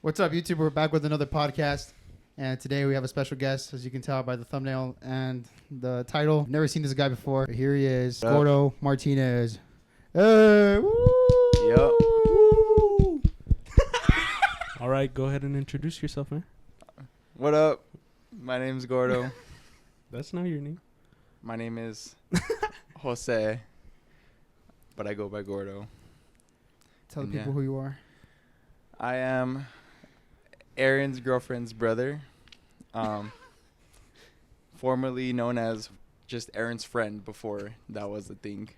What's up, YouTube? We're back with another podcast, and today we have a special guest, as you can tell by the thumbnail and the title. Never seen this guy before. But here he is, Gordo Martinez. Hey, woo! Yup. All right, go ahead and introduce yourself, man. What up? My name's Gordo. That's not your name. My name is Jose, but I go by Gordo. Tell the Yeah. people who you are. I am Aaron's girlfriend's brother, formerly known as just Aaron's friend before that was a thing.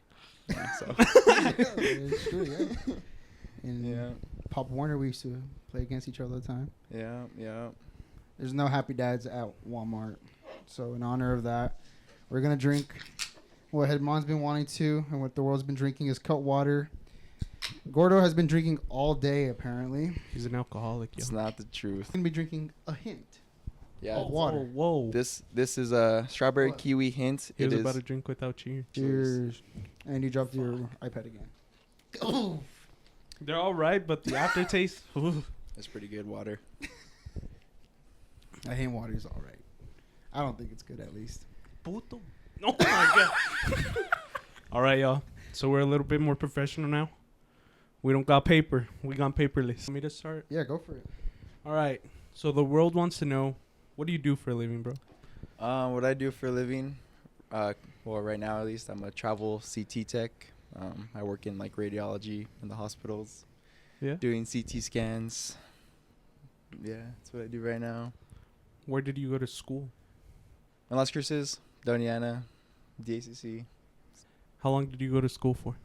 Yeah, so. It's true, yeah. In Yeah, Pop Warner, we used to play against each other all the time. yeah. There's no Happy Dads at Walmart, so in honor of that, we're gonna drink what Hedmon's been wanting to, and what the world's been drinking is cut water. Gordo has been drinking all day, apparently. He's an alcoholic, yo. It's not the truth. He's gonna be drinking a hint. Yeah, Oh, water. Whoa. this is a strawberry What? kiwi hint. He It was is about to drink without cheers. Cheers. And you dropped your iPad again. Oh. They're all right, but the aftertaste. Ooh. it's pretty good water. I hate water is all right. I don't think it's good, at least. Puto. Oh my god. All right, y'all. So we're a little bit more professional now. We don't got paper. We got paperless. Want me to start? Yeah, go for it. All right. So the world wants to know, what do you do for a living, bro? What I do for a living, well, right now at least, I'm a travel CT tech. I work in like radiology in the hospitals, Yeah. doing CT scans. Yeah, that's what I do right now. Where did you go to school? And Las Cruces, Doniana, DACC. How long did you go to school for?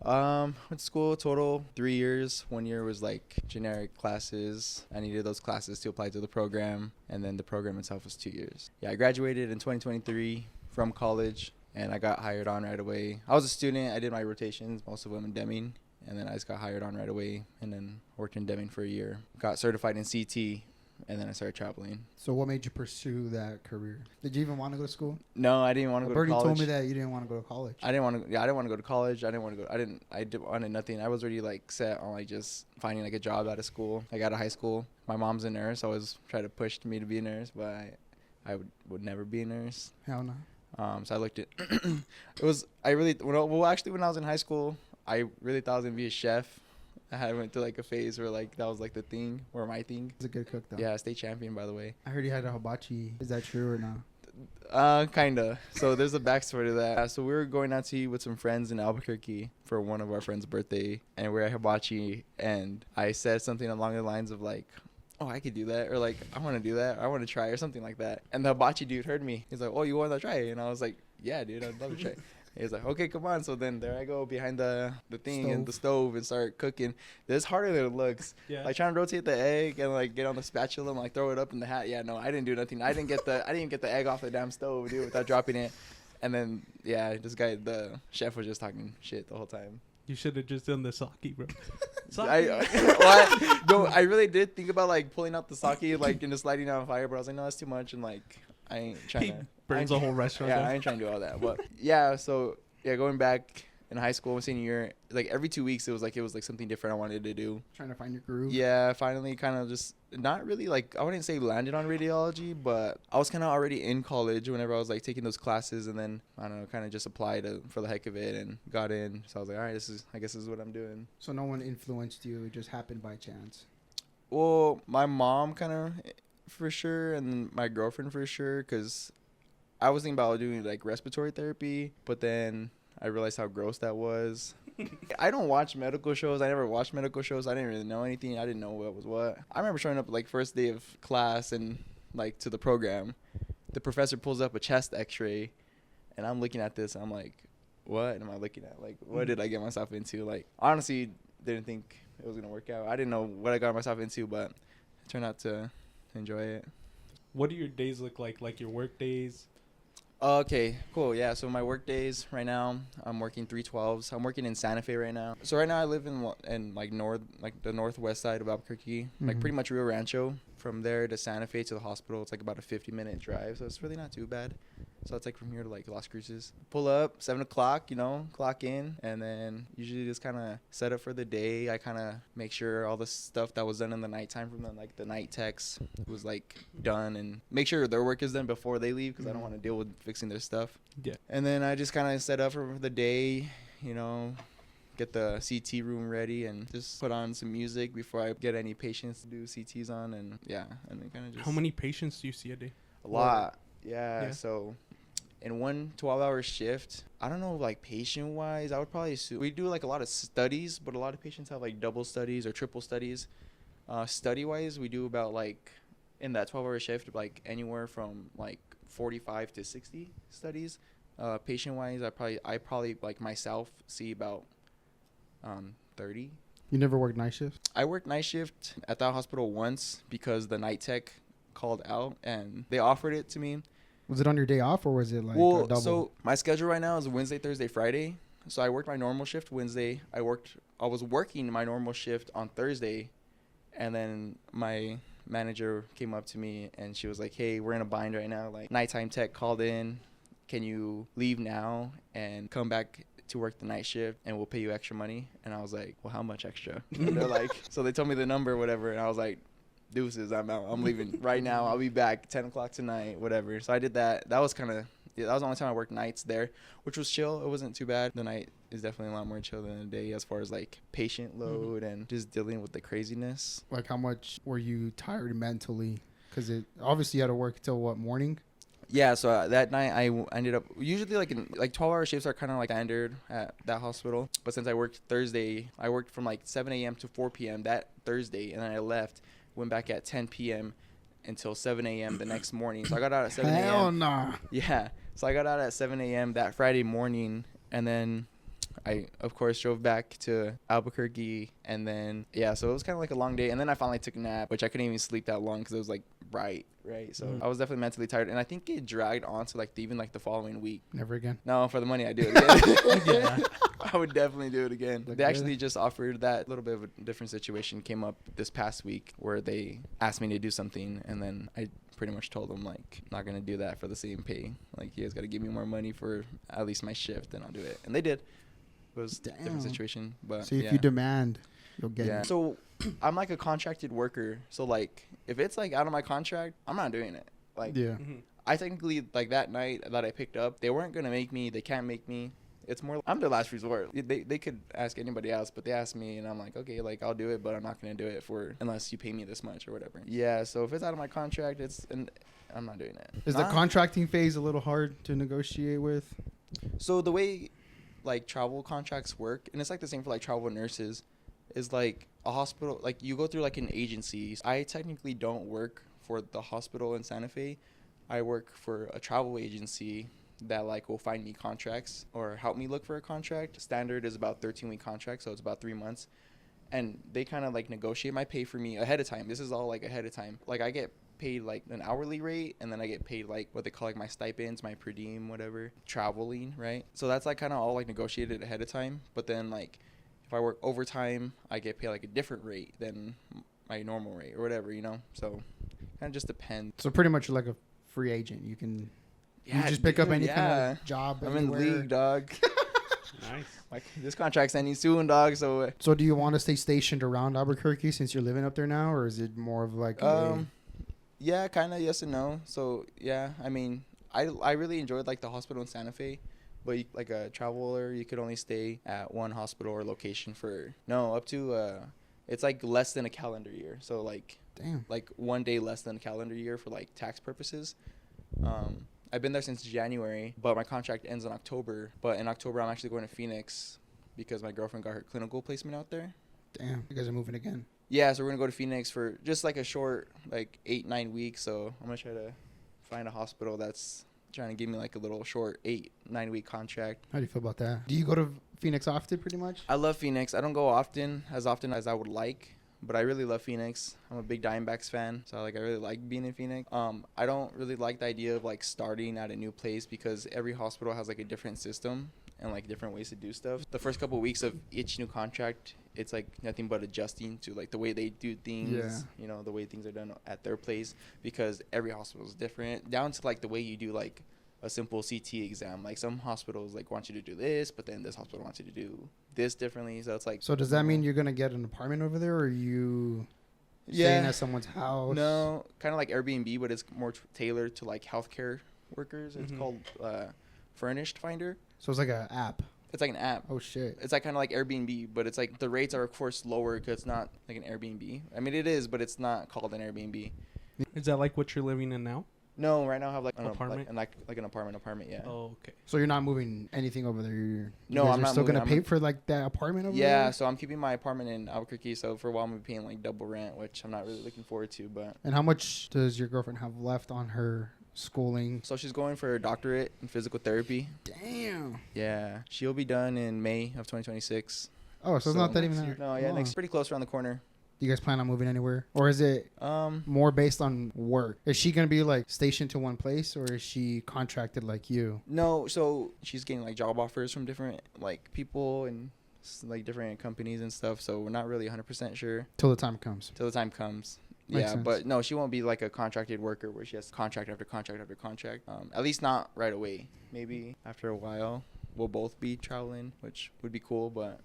Went to school total 3 years. 1 year was like generic classes. I needed those classes to apply to the program, and then the program itself was 2 years. Yeah, I graduated in 2023 from college, and I got hired on right away. I was a student. I did my rotations, most of them in Deming, and then I just got hired on right away, and then worked in Deming for a year. Got certified in CT, and then I started traveling. So what made you pursue that career? Did you even want to go to school? No, I didn't want to go to Bernie college. told me that you didn't want to go to college. I didn't want to. Yeah, I didn't want to go to college. I wanted nothing. I was already like set on like just finding like a job out of school, like out of high school. My mom's a nurse. I always tried to push me to be a nurse, but I would never be a nurse. Hell no. So I looked at. When I was in high school, I really thought I was gonna be a chef. I went through like a phase where like that was like the thing, or my thing. He's a good cook, though. Yeah, state champion, by the way. I heard he had a hibachi. Is that true or not? Kinda. So there's a backstory to that. So we were going out to eat with some friends in Albuquerque for one of our friends' birthday, and we're at hibachi, and I said something along the lines of like, "Oh, I could do that," or like, "I want to do that," or "I want to try," or something like that. And the hibachi dude heard me. He's like, "Oh, you want to try it?" And I was like, "Yeah, dude, I'd love to try it." He's like, "Okay, come on." So then there I go behind the thing and the stove and start cooking. It's harder than it looks. Yeah. Like trying to rotate the egg and like get on the spatula and like throw it up in the hat. Yeah, no, I didn't do nothing. I didn't get the egg off the damn stove, dude, without dropping it. And then this guy, the chef, was just talking shit the whole time. You should have just done the sake, bro. I really did think about like pulling out the sake like and just lighting it on fire, but I was like, no, that's too much, and like I ain't trying to. Burns a whole restaurant. Yeah, down. I ain't trying to do all that. But yeah, so yeah, going back in high school, senior year, like every 2 weeks, it was like something different I wanted to do. Trying to find your groove. Yeah, finally kind of just not really like, I wouldn't say landed on radiology, but I was kind of already in college whenever I was like taking those classes, and then I don't know, kind of just applied for the heck of it and got in. So I was like, all right, I guess this is what I'm doing. So no one influenced you. It just happened by chance. Well, my mom kind of for sure, and my girlfriend for sure, because I was thinking about doing like respiratory therapy, but then I realized how gross that was. I don't watch medical shows. I never watched medical shows. I didn't really know anything. I didn't know what was what. I remember showing up like first day of class and like to the program. The professor pulls up a chest x-ray, and I'm looking at this and I'm like, what am I looking at? Like, what did I get myself into? Like, honestly, didn't think it was going to work out. I didn't know what I got myself into, but I turned out to enjoy it. What do your days look like? Like your work days? Okay, cool. Yeah, so my work days right now, I'm working 312s. I'm working in Santa Fe right now. So right now I live in like the northwest side of Albuquerque, like pretty much Rio Rancho. From there to Santa Fe to the hospital, it's like about a 50-minute drive, so it's really not too bad. So it's like from here to like Las Cruces. Pull up 7 o'clock, you know, clock in, and then usually just kind of set up for the day. I kind of make sure all the stuff that was done in the nighttime from the night techs was like done, and make sure their work is done before they leave because I don't want to deal with fixing their stuff. Yeah. And then I just kind of set up for the day, you know, get the CT room ready and just put on some music before I get any patients to do CTs on, and yeah, and then kind of just. How many patients do you see a day? A lot. Yeah. So in one 12-hour shift, I don't know, like patient wise, I would probably assume we do like a lot of studies, but a lot of patients have like double studies or triple studies. Study wise, we do about like in that 12-hour shift, like anywhere from like 45 to 60 studies. Patient wise, I probably like myself see about 30. You never worked night shift? I worked night shift at that hospital once because the night tech called out and they offered it to me. Was it on your day off or was it like a Well, double? so my schedule right now is Wednesday, Thursday, Friday. So I worked my normal shift Wednesday. I was working my normal shift on Thursday, and then my manager came up to me and she was like, "Hey, we're in a bind right now. Like nighttime tech called in. Can you leave now and come back to work the night shift and we'll pay you extra money?" And I was like, "Well, how much extra?" And they're like, so they told me the number or whatever, and I was like, "Deuces, I'm out. I'm leaving right now. I'll be back 10 o'clock tonight, whatever." So I did that. That was that was the only time I worked nights there, which was chill. It wasn't too bad. The night is definitely a lot more chill than the day as far as like patient load and just dealing with the craziness. Like how much were you tired mentally? Because it obviously you had to work till what, morning? Yeah, so that night I ended up usually like 12-hour shifts are kind of like standard at that hospital. But since I worked Thursday, I worked from like 7 a.m. to 4 p.m. that Thursday, and then I left, went back at 10 p.m. until 7 a.m. the next morning. So I got out at 7 a.m. Hell nah. Yeah. So I got out at 7 a.m. that Friday morning, and then I, of course, drove back to Albuquerque, and then, yeah, so it was kind of like a long day. And then I finally took a nap, which I couldn't even sleep that long because it was like bright, right? So I was definitely mentally tired, and I think it dragged on to like even like the following week. Never again. No, for the money, I do it again. Yeah. I would definitely do it again. Like They actually just offered that. Little bit of a different situation came up this past week where they asked me to do something, and then I pretty much told them like, not gonna do that for the same pay. Like, you guys gotta give me more money for at least my shift, and I'll do it. And they did. It was a different situation, but So if yeah. you demand, you'll get Yeah. it. So I'm like a contracted worker. So like, if it's like out of my contract, I'm not doing it. Like, Yeah. I technically, like that night that I picked up, they weren't gonna make me. They can't make me. It's more, I'm their last resort. They could ask anybody else, but they asked me, and I'm like, okay, like I'll do it, but I'm not gonna do it unless you pay me this much or whatever. Yeah. So if it's out of my contract, I'm not doing it. Is the contracting phase a little hard to negotiate with? So the way like travel contracts work, and it's like the same for like travel nurses, is like a hospital, like you go through like an agency. I technically don't work for the hospital in Santa Fe. I work for a travel agency that like will find me contracts or help me look for a contract. Standard is about 13-week contract, so it's about 3 months. And they kind of like negotiate my pay for me ahead of time. This is all like ahead of time. Like I get paid like an hourly rate, and then I get paid like what they call like my stipends, my per diem, whatever, traveling, right? So that's like kind of all like negotiated ahead of time. But then like if I work overtime, I get paid like a different rate than my normal rate or whatever, you know? So kind of just depends. So pretty much you're like a free agent. You can you just pick up any kind of job I'm anywhere. in league, dog. Nice. Like this contract's ending soon, dog. So So do you want to stay stationed around Albuquerque since you're living up there now, or is it more of like yeah, kind of yes and no. So yeah, I mean, I really enjoyed like the hospital in Santa Fe, but like a traveler, you could only stay at one hospital or location for up to it's like less than a calendar year. So like damn, like 1 day less than a calendar year for like tax purposes. I've been there since January, but my contract ends in October. But in October, I'm actually going to Phoenix because my girlfriend got her clinical placement out there. damn, you guys are moving again. Yeah, so we're going to go to Phoenix for just like a short, like 8-9 weeks. So I'm going to try to find a hospital that's trying to give me like a little short 8-9 week contract. How do you feel about that? Do you go to Phoenix often, pretty much? I love Phoenix. I don't go often as I would like, but I really love Phoenix. I'm a big Diamondbacks fan, so I really like being in Phoenix. I don't really like the idea of like starting at a new place because every hospital has like a different system and like different ways to do stuff. The first couple of weeks of each new contract, it's like nothing but adjusting to like the way they do things, you know, the way things are done at their place, because every hospital is different, down to like the way you do like a simple CT exam. Like some hospitals like want you to do this, but then this hospital wants you to do this differently. So it's like. So does that mean you're gonna get an apartment over there, or are you staying at someone's house? No, kind of like Airbnb, but it's more tailored to like healthcare workers. It's called Furnished Finder. So it's like an app. It's like an app. Oh shit. It's like kind of like Airbnb, but it's like the rates are of course lower because it's not like an Airbnb. I mean it is, but it's not called an Airbnb. Is that like what you're living in now? No, right now I have like an Apartment? like an apartment. Yeah. Oh, okay. So you're not moving anything over there. No, I'm not still moving. gonna pay for like that apartment over there. Yeah, so I'm keeping my apartment in Albuquerque. So for a while I'm gonna be paying like double rent, which I'm not really looking forward to. But And how much does your girlfriend have left on her schooling? so she's going for a doctorate in physical therapy. Damn. Yeah, she'll be done in May of 2026. Oh, so it's not that even that No, yeah, long. next pretty close around the corner. Do you guys plan on moving anywhere, or is it more based on work? Is she gonna be like stationed to one place, or is she contracted like you? No, so she's getting like job offers from different like people and like different companies and stuff. So we're not really 100% sure Till the time comes. till the time comes. Makes Yeah, sense. but no, she won't be like a contracted worker where she has contract after contract after contract. At least not right away. Maybe after a while, we'll both be traveling, which would be cool. But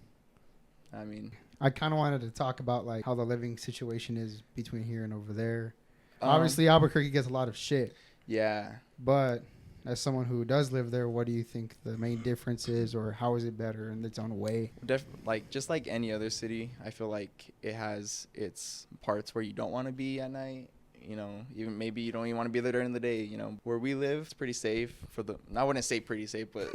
I mean, I kind of wanted to talk about like how the living situation is between here and over there. Obviously, Albuquerque gets a lot of shit, yeah. but as someone who does live there, what do you think the main difference is, or how is it better in its own way? Like just like any other city, I feel like it has its parts where you don't want to be at night. You know, even maybe you don't even want to be there during the day. You know, where we live, it's pretty safe for the. I wouldn't say pretty safe, but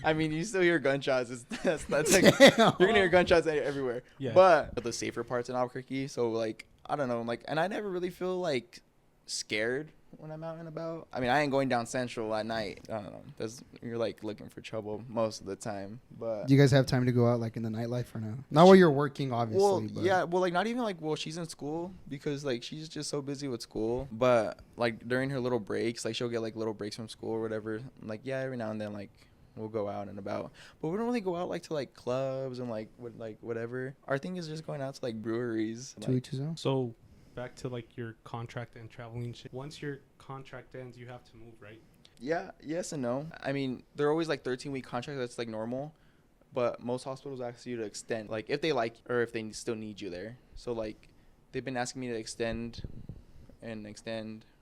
I mean, you still hear gunshots. That's like you're gonna hear gunshots everywhere. Yeah. But the safer parts in Albuquerque. So like I don't know, like, and I never really feel like scared when I'm out and about. I mean, I ain't going down Central at night. I don't know. You're like looking for trouble most of the time. But Do you guys have time to go out like in the nightlife or no? Not while you're working, obviously. well, but yeah, well, like not even like she's in school because like she's just so busy with school. But like during her little breaks, like she'll get like little breaks from school or whatever. Like yeah, every now and then like we'll go out and about, but we don't really go out like to like clubs and like whatever. Our thing is just going out to like breweries. To Like, each his own. So back to like your contract and traveling shit. Once your contract ends, you have to move, right? yeah, yes and no. I mean, they're always like 13-week contracts. That's like normal. But most hospitals ask you to extend, like if they like or if they still need you there. So like they've been asking me to extend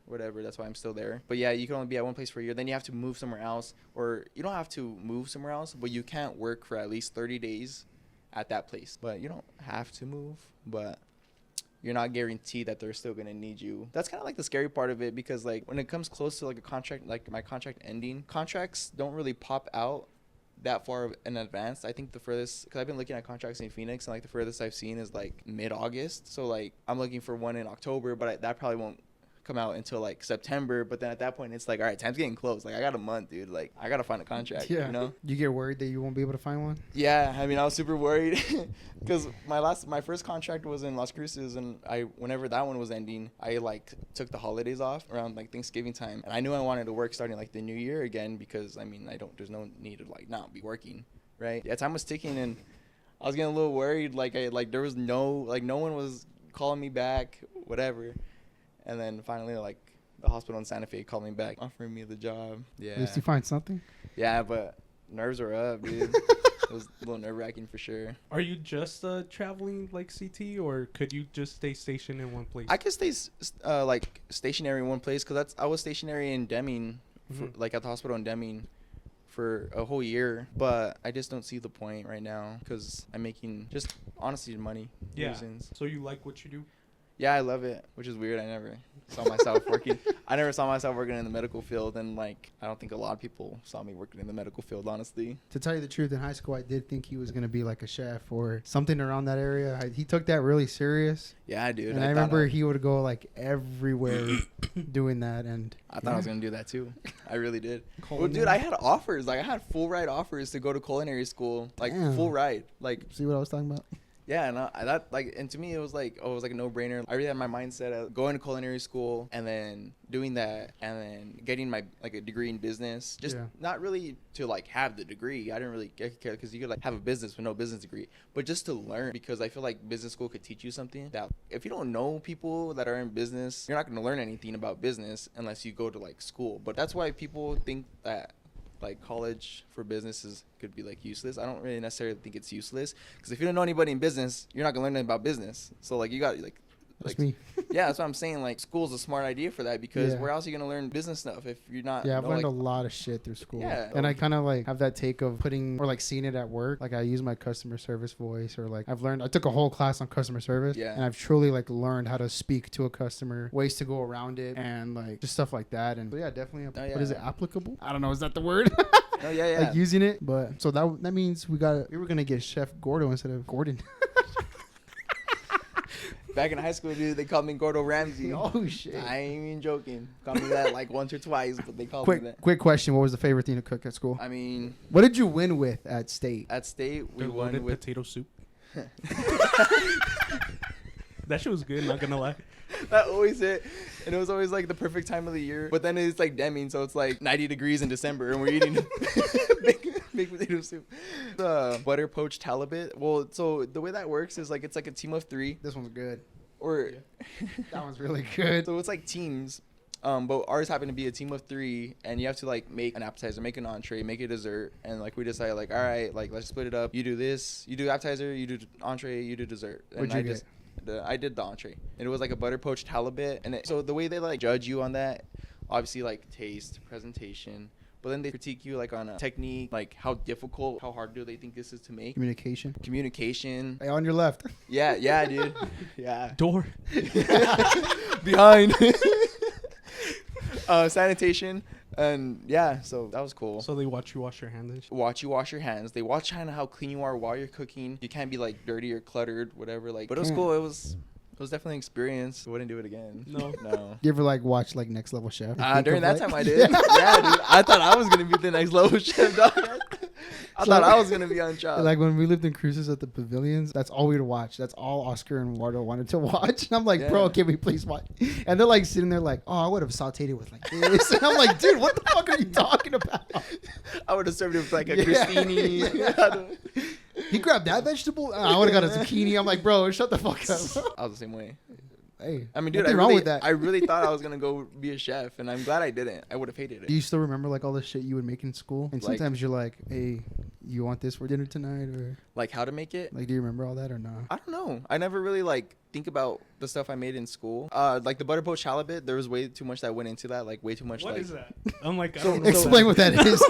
whatever. That's why I'm still there. But yeah, you can only be at one place for a year. Then you have to move somewhere else, or you don't have to move somewhere else, but you can't work for at least 30 days at that place. But you don't have to move, but you're not guaranteed that they're still going to need you. That's kind of like the scary part of it, because like when it comes close to like a contract, like my contract ending, contracts don't really pop out that far in advance. I think the furthest, because I've been looking at contracts in Phoenix, and like the furthest I've seen is like mid-August. So like I'm looking for one in October, but that probably won't come out until like September. But then at that point it's like, all right, time's getting close. Like I got a month, dude. Like I gotta find a contract. Yeah. You know? You get worried that you won't be able to find one? Yeah, I mean, I was super worried because my first contract was in Las Cruces, and whenever that one was ending, I like took the holidays off around like Thanksgiving time, and I knew I wanted to work starting like the new year again, because I mean, there's no need to like not be working, right? Yeah, time was ticking, and I was getting a little worried. Like there was no one was calling me back, whatever, and then finally like the hospital in Santa Fe called me back, offering me the job. Yeah. At least you find something? Yeah, but nerves are up, dude. It was a little nerve-wracking for sure. Are you just traveling like CT, or could you just stay stationed in one place? I could stay like stationary in one place, because I was stationary in Deming, like at the hospital in Deming for a whole year. But I just don't see the point right now, because I'm making just honestly money reasons. So you like what you do? Yeah, I love it, which is weird. I never saw myself working. I never saw myself working in the medical field, and like I don't think a lot of people saw me working in the medical field, honestly. To tell you the truth, in high school I did think he was going to be like a chef or something around that area. He took that really serious. Yeah, dude. And I remember he would go like everywhere doing that, and I thought I was gonna do that too. I really did. Well, Culinary? dude, I had offers. Like I had full ride offers to go to culinary school, like Damn. full ride. Like See what I was talking about? Yeah, and that like, and to me it was like, oh, it was like a no-brainer. I already had my mindset of going to culinary school and then doing that and then getting my like a degree in business. Just not really to like have the degree. I didn't really care because you could like have a business with no business degree, but just to learn, because I feel like business school could teach you something that if you don't know people that are in business, you're not going to learn anything about business unless you go to like school. But that's why people think that like college for businesses could be like useless. I don't really necessarily think it's useless, because if you don't know anybody in business, you're not gonna learn anything about business. So like you got like That's me. yeah, that's what I'm saying. Like school's a smart idea for that, because where else are you gonna learn business stuff if you're not? Yeah, I've learned a lot of shit through school. Yeah, and I kind of like have that take of putting or like seeing it at work. Like I use my customer service voice, or like I took a whole class on customer service. Yeah, and I've truly like learned how to speak to a customer, ways to go around it, and like just stuff like that. And so yeah, definitely. What is it? Applicable? I don't know. Is that the word? Oh yeah. Like using it, but so that means we were gonna get Chef Gordo instead of Gordon. Back in high school, dude, they called me Gordo Ramsay. Oh shit! I ain't even joking. Called me that like once or twice, but they called me that. Quick question: what was the favorite thing to cook at school? I mean, what did you win with at state? At state, we won with potato soup. That shit was good. Not gonna lie. That always hit, and it was always like the perfect time of the year. But then it's like Deming, so it's like 90 degrees in December, and we're eating baked potato soup. The butter poached halibut. Well, so the way that works is like it's like a team of 3. This one's good. Or that one's really good. So it's like teams. But ours happened to be a team of 3, and you have to like make an appetizer, make an entree, make a dessert, and like we decided like, all right, like let's split it up. You do this, you do appetizer, you do entree, you do dessert. And What'd you get? I did the entree, and it was like a butter poached halibut. And so the way they like judge you on that, obviously like taste, presentation, but then they critique you like on a technique, like how difficult, how hard do they think this is to make? Communication. Hey, on your left. Yeah, dude. Yeah. Door. Behind. Sanitation. And yeah, so that was cool. So they watch you wash your hands and shit? Watch you wash your hands. They watch kind of how clean you are while you're cooking. You can't be like dirty or cluttered, whatever. Like, but it was cool. It was definitely an experience. I wouldn't do it again. No. You ever like watch like Next Level Chef? During that time I did. Yeah, dude. I thought I was gonna be the next level chef, dog. I thought I was gonna be on job. Like when we lived in cruises at the pavilions, that's all we'd watch. That's all Oscar and Wardo wanted to watch. And I'm like, bro, can we please watch? And they're like sitting there like, oh, I would have sauteed it with like this. And I'm like, dude, what the fuck are you talking about? I would have served it with like a crostini. He grabbed that vegetable. I would have got a zucchini. I'm like, bro, shut the fuck up. I was the same way. Hey, I mean, dude, I really thought I was gonna go be a chef, and I'm glad I didn't. I would have hated it. Do you still remember like all the shit you would make in school? And like, sometimes you're like, hey, you want this for dinner tonight, or like how to make it? Like, do you remember all that or not? I don't know. I never really like think about the stuff I made in school. Like the butter poached halibut, there was way too much that went into that. Like way too much. What like, is that? I'm like, explain what that is.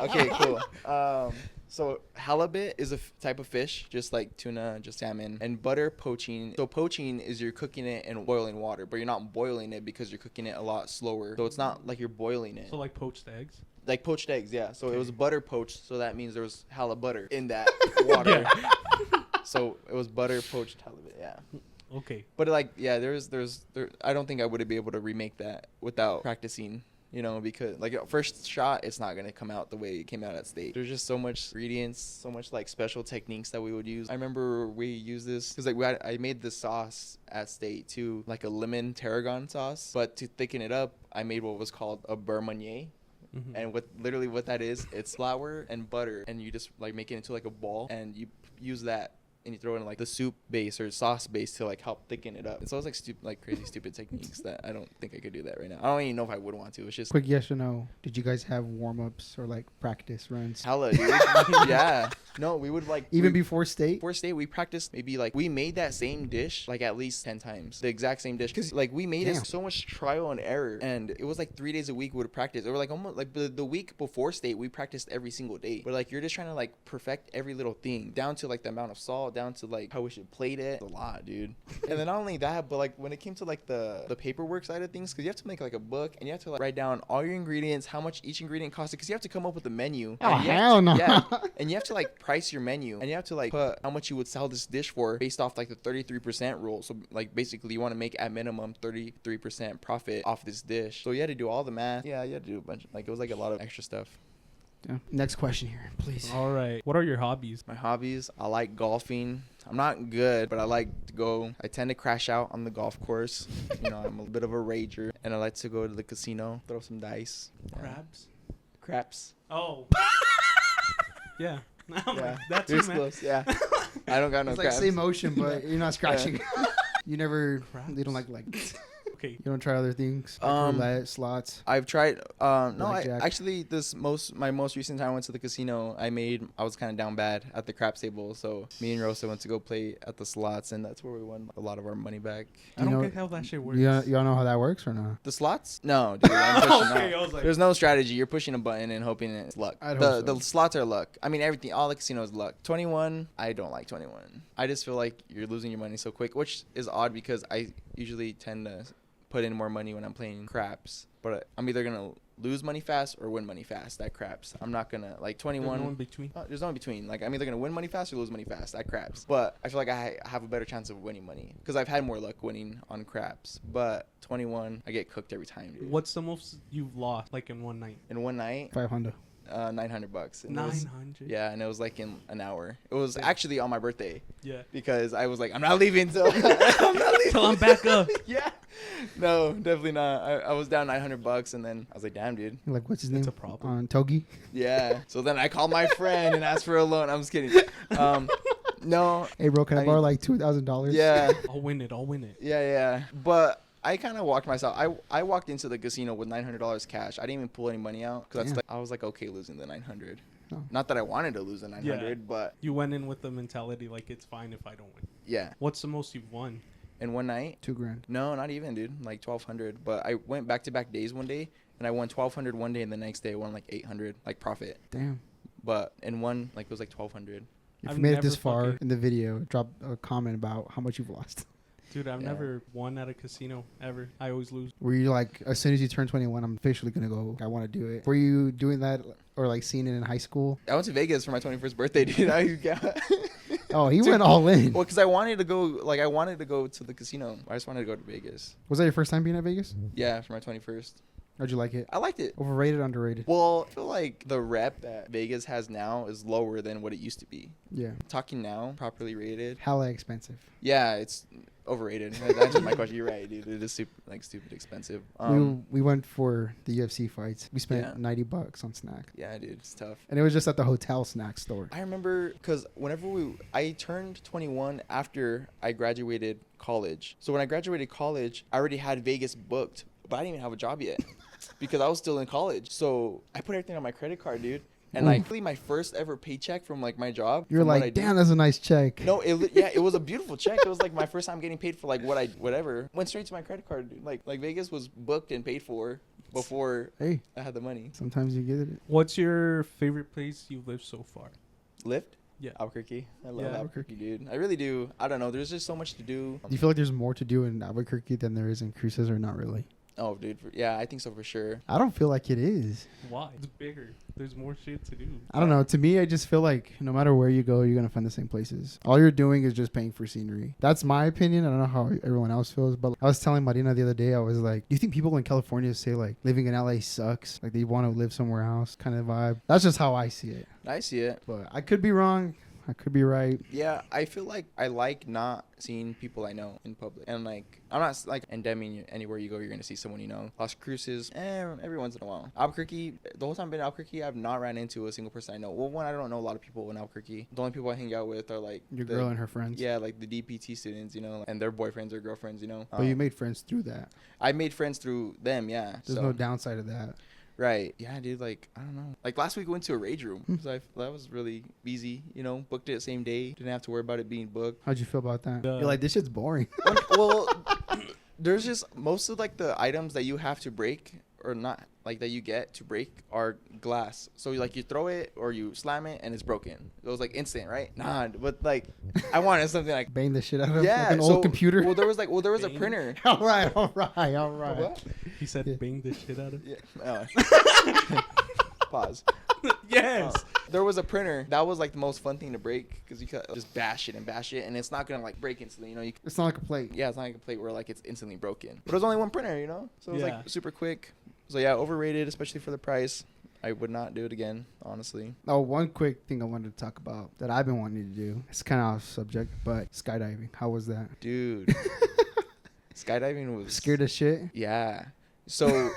Okay, cool. So halibut is a type of fish, just like tuna, just salmon, and butter poaching. So poaching is you're cooking it in boiling water, but you're not boiling it because you're cooking it a lot slower. So it's not like you're boiling it. So like poached eggs? Like poached eggs, yeah. So it was butter poached, so that means there was halibut in that water. So it was butter poached halibut, yeah. Okay. But like, yeah, there. I don't think I would be able to remake that without practicing. You know, because like first shot, it's not gonna come out the way it came out at state. There's just so much ingredients, so much like special techniques that we would use. I remember we used this because like I made this sauce at state too, like a lemon tarragon sauce. But to thicken it up, I made what was called a beurre meunier. Mm-hmm. And what that is, it's flour and butter, and you just like make it into like a ball, and you use that. And you throw in like the soup base or sauce base to like help thicken it up. And so it's like crazy stupid techniques that I don't think I could do that right now. I don't even know if I would want to. It's just quick yes or no. Did you guys have warm-ups or like practice runs? Hella, dude. Yeah. No, we would like before state. Before state, we practiced maybe like we made that same dish like at least 10 times, the exact same dish. Cause like we made it so much trial and error, and it was like 3 days a week we would practice. It was like almost like the week before state we practiced every single day. But like you're just trying to like perfect every little thing down to like the amount of salt, down to like how we should plate it. It's a lot, dude. And then not only that, but like when it came to like the paperwork side of things, because you have to make like a book and you have to like write down all your ingredients, how much each ingredient costed, because you have to come up with a menu. Oh, hell no. Yeah, and you have to like price your menu, and you have to like put how much you would sell this dish for based off like the 33% rule. So like basically you want to make at minimum 33% profit off this dish. So you had to do all the math. Yeah, you had to do a bunch. Like it was like a lot of extra stuff. Yeah. Next question here, please. All right. What are your hobbies? My hobbies, I like golfing. I'm not good, but I like to go. I tend to crash out on the golf course. You know, I'm a bit of a rager, and I like to go to the casino, throw some dice. Crabs. Craps. Oh. Yeah. Yeah, That's you're you, man. close. Yeah, I don't got no It's like crabs. same motion, but you're not scratching. You never. Crabs. You don't like. Okay. You don't try other things. Like roulette, slots. I've tried. No, I Blackjack. actually my most recent time I went to the casino. I was kind of down bad at the craps table, so me and Rosa went to go play at the slots, and that's where we won a lot of our money back. I don't know- get how that shit works. Y'all know how that works or not? The slots? No, dude. I'm pushing Okay, out. I was like- There's no strategy. You're pushing a button and hoping it's luck. I'd The hope so. the slots are luck. I mean, everything. All the casinos luck. 21. I don't like 21. I just feel like you're losing your money so quick, which is odd because I usually tend to put in more money when I'm playing craps. But I'm either gonna lose money fast or win money fast at craps. I'm not gonna like 21. There's no in between. There's no in between. Like I'm either gonna win money fast or lose money fast at craps. But I feel like I have a better chance of winning money because I've had more luck winning on craps. But 21, I get cooked every time, dude. What's the most you've lost like in one night? In one night, 500. $900. And it was- 900. Yeah, and it was like in an hour. It was actually on my birthday Yeah. because I was like, I'm not leaving till I'm not leaving Till I'm back up. Yeah. No, definitely not. I was down $900, and then I was like, damn, dude. You're like, what's his name? It's a problem. Togi. Yeah. So then I called my friend and asked for a loan. I'm just kidding. No. Hey, bro, can I I borrow mean- like $2,000? Yeah. I'll win it. I'll win it. Yeah. But I kind of walked myself. I walked into the casino with $900 cash. I didn't even pull any money out because Damn. I was like, okay, losing the 900. Oh. Not that I wanted to lose the 900, but You went in with the mentality like it's fine if I don't win. yeah. What's the most you've won? In one night, $2,000. no, not even, dude. Like 1,200. But I went back-to-back days one day, and I won 1,200 one day, and the next day I won like 800, like profit. Damn. But in one, like it was like 1,200. If I've you made it never this far fucking- in the video, drop a comment about how much you've lost. Dude, I've Yeah. never won at a casino ever. I always lose. Were you like, as soon as you turn 21, I'm officially going to go, I want to do it? Were you doing that or like seeing it in high school? I went to Vegas for my 21st birthday, dude. Oh, he Dude, went all in. Well, because I wanted to go to the casino. I just wanted to go to Vegas. Was that your first time being at Vegas? Yeah, for my 21st. How'd you like it? I liked it. Overrated, underrated? Well, I feel like the rep that Vegas has now is lower than what it used to be. Yeah. Talking now, properly rated. Hella expensive. Yeah, it's overrated. That answers my question. You're right, dude. It is stupid expensive. We went for the UFC fights. We spent Yeah. $90 on snack. Yeah, dude, it's tough. And it was just at the hotel snack store. I remember because I turned 21 after I graduated college. So when I graduated college, I already had Vegas booked, but I didn't even have a job yet because I was still in college. So I put everything on my credit card, dude. And like really my first ever paycheck from like my job. You're from what I like, did- damn, that's a nice check. No, it was a beautiful check. It was like my first time getting paid for like whatever. Went straight to my credit card, dude. Like Vegas was booked and paid for before Hey, I had the money. sometimes you get it. What's your favorite place you've lived so far? Lyft? Yeah. Albuquerque. I love Yeah. Albuquerque, dude. I really do. I don't know. There's just so much to do. Do you feel like there's more to do in Albuquerque than there is in Cruces or not really? Oh, dude. Yeah, I think so for sure. I don't feel like it is. Why? It's bigger. There's more shit to do. I don't know. To me, I just feel like no matter where you go, you're going to find the same places. All you're doing is just paying for scenery. That's my opinion. I don't know how everyone else feels, but I was telling Marina the other day, I was like, do you think people in California say like living in LA sucks? Like they want to live somewhere else kind of vibe. That's just how I see it. I see it. But I could be wrong. I could be right. Yeah, I feel like I like not seeing people I know in public. And like, I'm not like endeming anywhere you go, you're going to see someone you know. Las Cruces, every once in a while. Albuquerque, the whole time I've been in Albuquerque, I've not ran into a single person I know. Well, one, I don't know a lot of people in Albuquerque. The only people I hang out with are like Your the- girl and her friends. Yeah, like the DPT students, you know, and their boyfriends or girlfriends, you know. But you made friends through that. I made friends through them, yeah. There's no downside of that. Right. Yeah, dude, like, I don't know. Like, last week we went to a rage room. So that was really easy, you know. Booked it same day. Didn't have to worry about it being booked. How'd you feel about that? Uh, You're like, this shit's boring. Well, there's just most of, like, the items that you have to break or not, like, that you get to break are glass. So, like, you throw it or you slam it and it's broken. It was, like, instant, right? Nah, but, like, I wanted something like... Bang the shit out of Yeah, like an so, old computer. Well, there was a Bang. printer. all right. What? He said Yeah. bang the shit out of Yeah. Pause. Yes. There was a printer that was like the most fun thing to break because you could just bash it, and it's not gonna like break instantly. You know, It's not like a plate. yeah, it's not like a plate where like it's instantly broken. But it was only one printer, you know, so it was Yeah. like super quick. So yeah, overrated, especially for the price. I would not do it again, honestly. Oh, one quick thing I wanted to talk about that I've been wanting to do. It's kind of off subject, but skydiving. How was that? Dude, skydiving was Scared as shit? Yeah. So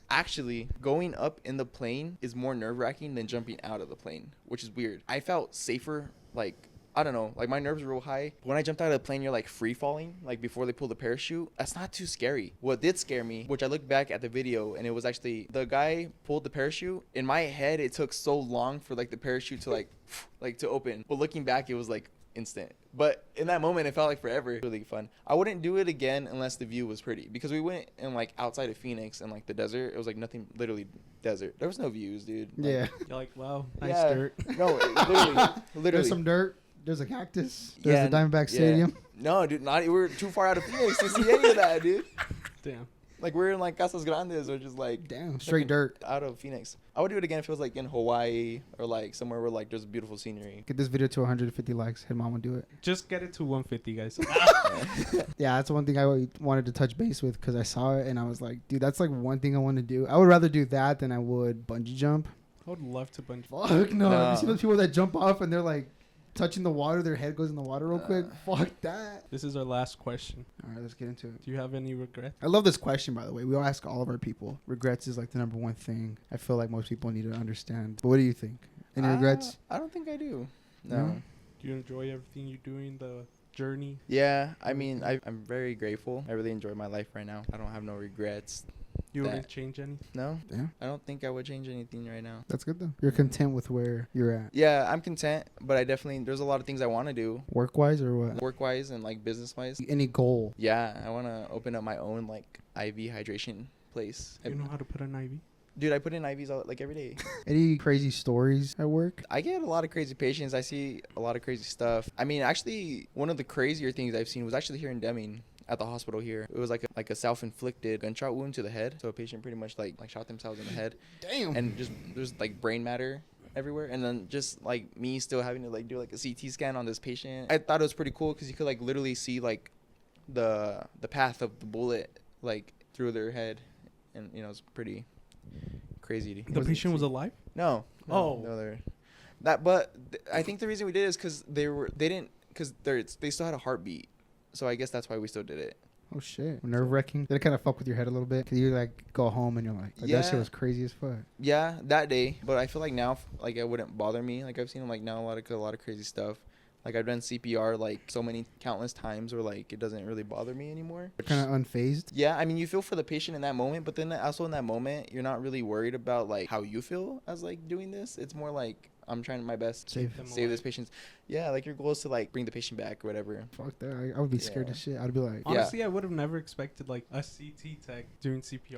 actually, going up in the plane is more nerve-wracking than jumping out of the plane, which is weird. I felt safer, like, I don't know, like my nerves were real high. When I jumped out of the plane, you're like free falling, like before they pull the parachute. That's not too scary. What did scare me, which I looked back at the video, and it was actually the guy pulled the parachute. In my head, it took so long for like the parachute to like to open. But looking back, it was like instant. But in that moment, it felt like forever. Really fun. I wouldn't do it again unless the view was pretty, because we went in like outside of Phoenix and like the desert. It was like nothing, literally desert. There was no views, dude. Like, Yeah. You're like, wow, nice yeah. dirt. No, literally. There's some dirt. There's a cactus. There's the Diamondback Stadium. No, dude, we're too far out of Phoenix to see any of that, dude. Damn. Like we're in like Casas Grandes, which is like Damn, straight dirt. out of Phoenix. I would do it again if it was like in Hawaii or like somewhere where like there's beautiful scenery. Get this video to 150 likes. Hit mom will do it. Just get it to 150, guys. Yeah, that's one thing I wanted to touch base with because I saw it and I was like, dude, that's like one thing I want to do. I would rather do that than I would bungee jump. I would love to bungee. Fuck no. No. You see those people that jump off and they're like touching the water, their head goes in the water real quick? Fuck that. This is our last question. All right, let's get into it. Do you have any regrets? I love this question, by the way. We all ask all of our people. Regrets is like the number one thing I feel like most people need to understand. But what do you think? Any regrets? I don't think I do. No. No? Do you enjoy everything you're doing, the journey? Yeah, I mean, I'm very grateful. I really enjoy my life right now. I don't have no regrets. You That- wouldn't change anything? No, Yeah, I don't think I would change anything right now. that's good though. You're content with where you're at. Yeah, I'm content, but I definitely, there's a lot of things I want to do, Work-wise or what? work-wise and like business-wise. Any goal? Yeah, I want to open up my own like IV hydration place. You know how to put an IV? Dude, I put in IVs like every day. Any crazy stories at work? I get a lot of crazy patients. I see a lot of crazy stuff. I mean, actually, one of the crazier things I've seen was actually here in Deming at the hospital here. It was like a self-inflicted gunshot wound to the head. So a patient pretty much like shot themselves in the head, Damn. and just there's like brain matter everywhere. And then just like me still having to like do like a CT scan on this patient. I thought it was pretty cool because you could like literally see like the path of the bullet like through their head, and you know it's pretty crazy. The patient was alive? No. Oh. No, they're that. But I think the reason we did it is because they still had a heartbeat. So I guess that's why we still did it. Oh shit. Nerve-wracking. Did it kind of fuck with your head a little bit? Cause you like go home and you're like that shit Yeah. was crazy as fuck. Yeah, that day. But I feel like now, like it wouldn't bother me. Like I've seen like now a lot of crazy stuff. Like I've done CPR like so many countless times, where like it doesn't really bother me anymore. Kind of unfazed. Yeah, I mean you feel for the patient in that moment, but then also in that moment you're not really worried about like how you feel as like doing this. It's more like I'm trying my best to Save them save this alive. patient. Yeah, like your goal is to like bring the patient back or whatever. Fuck that. I would be scared Yeah. as shit. I'd be like, Honestly, I would have never expected like a CT tech doing CPR.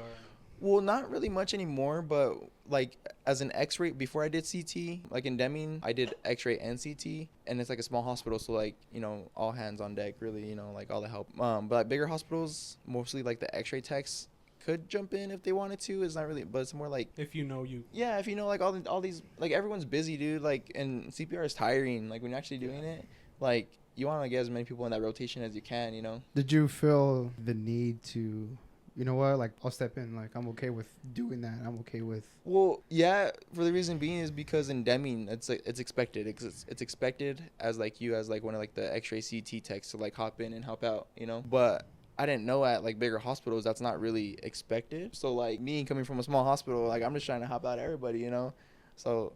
Well, not really much anymore, but like as an X-ray, before I did CT, like in Deming, I did X-ray and CT, and it's like a small hospital, so like you know all hands on deck, really, you know, like all the help. But like bigger hospitals, mostly like the X-ray techs could jump in if they wanted to. It's not really, but it's more like If you know you. yeah, if you know like all these like everyone's busy, dude. Like and CPR is tiring. Like when you're actually doing it, like you want to get as many people in that rotation as you can, you know. did you feel the need to, you know what, like I'll step in, like I'm okay with doing that. I'm okay with. Well, yeah, for the reason being is because in Deming, it's like it's expected. It's expected as like you as like one of like the X-ray CT techs to like hop in and help out, you know. But I didn't know at like bigger hospitals that's not really expected. So like me coming from a small hospital, like I'm just trying to help out everybody, you know. So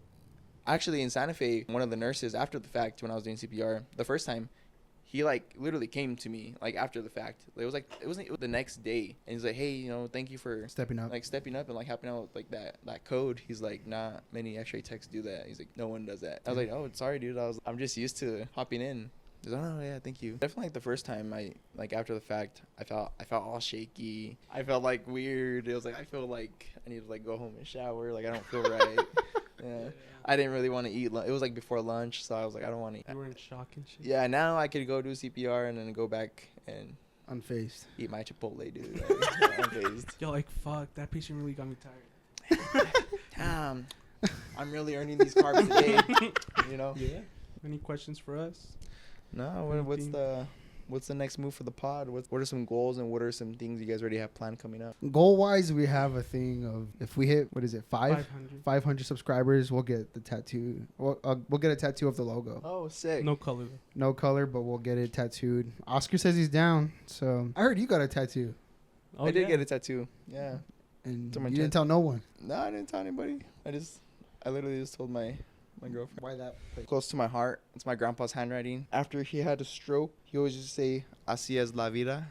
actually in Santa Fe, one of the nurses after the fact when I was doing CPR the first time, he like literally came to me like after the fact. It was the next day, and he's like, hey, you know, thank you for Stepping up. like stepping up and like helping out with like that code. He's like, not many X-ray techs do that. He's like, no one does that. I was like, oh, sorry, dude. I'm just used to hopping in. He's like, oh yeah, thank you. Definitely like the first time I like after the fact, I felt all shaky. I felt like weird. It was like I feel like I need to like go home and shower. Like I don't feel right. Yeah. I didn't really want to eat. It was like before lunch, so I was like, I don't want to eat. You were in shock and shit. Yeah, now I could go do CPR and then go back and Unfazed. eat my Chipotle, dude. Like, unfazed. You're like, fuck, that patient really got me tired. Damn, I'm really earning these carbs today. You know? Yeah. Any questions for us? No. what's the next move for the pod? What are some goals and what are some things you guys already have planned coming up? Goal wise, we have a thing of if we hit, what is it, 500. 500 subscribers, we'll get the tattoo. We'll get a tattoo of the logo. Oh, sick. No color though. No color, but we'll get it tattooed. Oscar says he's down, so I heard you got a tattoo, Oh, I did get a tattoo. Yeah. and To my you didn't chest. tell no one. No, I didn't tell anybody. I literally just told my girlfriend. Why that? Close to my heart. It's my grandpa's handwriting. After he had a stroke, he always used to say, "Así es la vida,"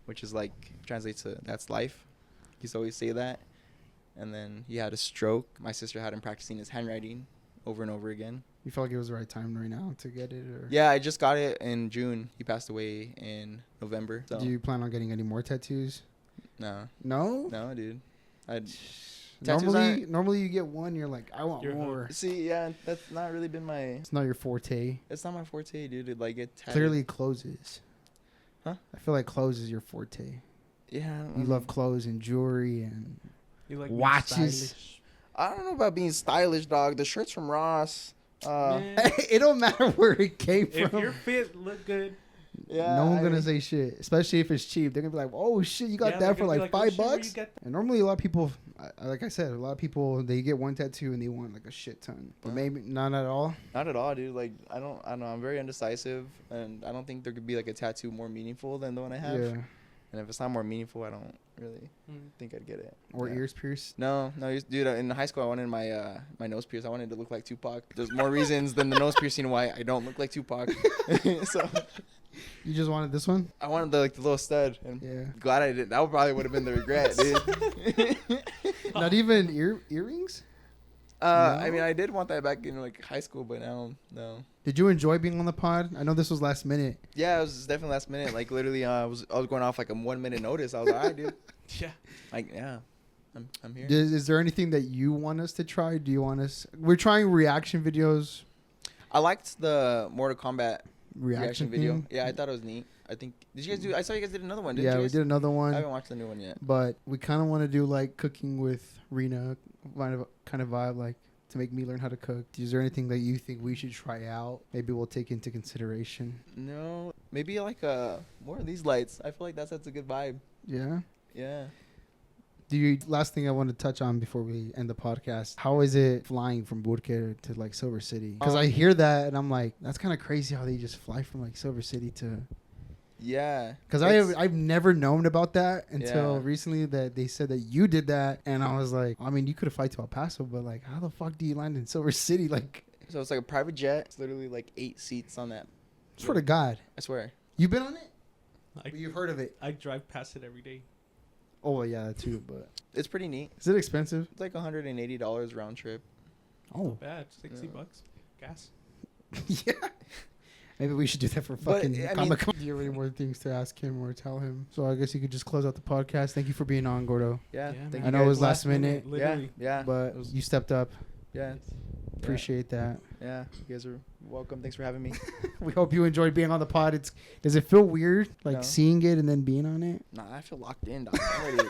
which is like, translates to, "That's life." He used to always say that. And then he had a stroke. My sister had him practicing his handwriting over and over again. You felt like it was the right time right now to get it, or Yeah, I just got it in June. He passed away in November. So. do you plan on getting any more tattoos? No. No. No, dude. Tattoos Normally you get one, you're like, I want You're more. See, yeah, that's not really been my... It's not your forte. It's not my forte, dude. To, like, get tatted. Clearly, clothes is. Huh? I feel like clothes is your forte. Yeah. You love clothes and jewelry and You like being watches. stylish? I don't know about being stylish, dog. The shirts from Ross. Man, it don't matter where it came if from. you're fit, look good. Yeah. No one's I gonna mean, say shit, especially if it's cheap. They're gonna be like, "Oh shit, you got Yeah, that they're for gonna like be like, $5 "Oh, shit, where you bucks." get that?" And normally a lot of people, like I said, a lot of people they get one tattoo and they want like a shit ton, but maybe not at all. Not at all, dude. Like, I don't know. I'm very indecisive, and I don't think there could be like a tattoo more meaningful than the one I have. Yeah, And if it's not more meaningful, I don't really Mm. think I'd get it. or Yeah. ears pierced. No, dude. In high school, I wanted my my nose pierced. I wanted to look like Tupac. There's more reasons than the nose piercing why I don't look like Tupac. So You just wanted this one? I wanted the little stud. And Yeah. glad I did. That probably would have been the regret, dude. Not even earrings? I No? mean, I did want that back in like high school, but now no. Did you enjoy being on the pod? I know this was last minute. Yeah, it was definitely last minute. Like literally, I was going off like a 1 minute notice. I was like, all right, dude. Yeah. Like, yeah, I'm here. Is there anything that you want us to try? Do you want us? We're trying reaction videos. I liked the Mortal Kombat reaction video. thing. Yeah, I thought it was neat. I think. Did you guys do? I saw you guys did another one. Didn't Yeah, you we guys? did another I one, haven't watched the new one yet. but we kind of want to do like cooking with Rena, kind of vibe, like to make me learn how to cook. Is there anything that you think we should try out? Maybe we'll take into consideration. No, maybe like more of these lights. I feel like that's a good vibe. Yeah. Yeah. Last thing I want to touch on before we end the podcast. How is it flying from Burke to like Silver City? Because I hear that and I'm like, that's kind of crazy how they just fly from like Silver City to. Yeah. Because I've never known about that until recently that they said that you did that, and I was like, I mean, you could have flight to El Paso, but like, how the fuck do you land in Silver City? Like, So it's like a private jet. It's literally like 8 seats on that. swear to God, I swear. you've been on it? I, You've heard of it? I drive past it every day. Oh yeah, that too. But It's pretty neat. is it expensive? It's like $180 round trip. Oh Bad. 60 Yeah. bucks. Gas. yeah. Maybe we should do that for But, fucking I mean- Comic Con. Do you have any more things to ask him or tell him? So I guess you could just close out the podcast. Thank you for being on, Gordo. Yeah. Yeah, thank man. you I know it guys. was last minute, Literally. Yeah. but It was- you stepped up. Yeah. Appreciate that. Yeah. You guys are welcome. Thanks for having me. We hope you enjoyed being on the pod. Does it feel weird, like No. seeing it and then being on it? Nah, I feel locked in, dog. I'm ready.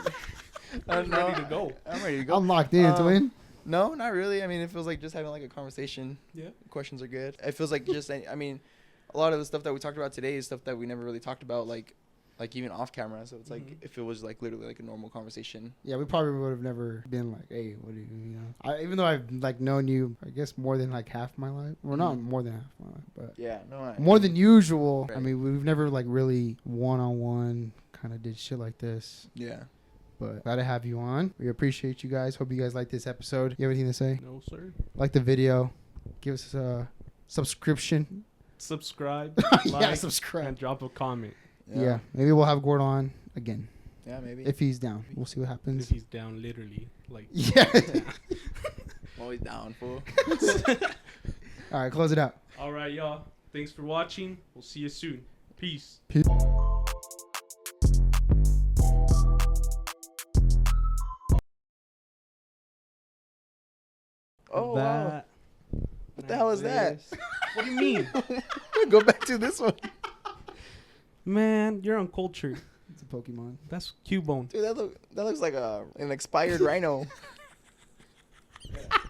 I'm ready to go. I'm ready to go. I'm locked in to win. No, not really. I mean, it feels like just having like a conversation. Yeah. Questions are good. It feels like just, I mean, a lot of the stuff that we talked about today is stuff that we never really talked about, like even off camera. So it's like, Mhm. if it was like literally like a normal conversation. Yeah, we probably would have never been like, hey, what do you know? Even though I've like known you, I guess more than like half my life. Well, not Mhm. more than half my life, but Yeah, no. more than usual. I Right. mean, we've never like really one-on-one kind of did shit like this. Yeah. But glad to have you on. We appreciate you guys. Hope you guys like this episode. You have anything to say? No, sir. Like the video. Give us a subscription. Subscribe. Yeah, like, subscribe. and drop a comment. Yeah. Maybe we'll have Gordo on again. Yeah, maybe. If he's down. We'll see what If happens. he's down, literally. Like. Yeah. I'm always down, fool. All right, close it out. All right, y'all. Thanks for watching. We'll see you soon. Peace. Peace. Oh, wow. What the hell is that? What do you mean? Go back to this one. Man, you're uncultured. It's a Pokemon. That's Cubone. Dude, that looks like an expired rhino.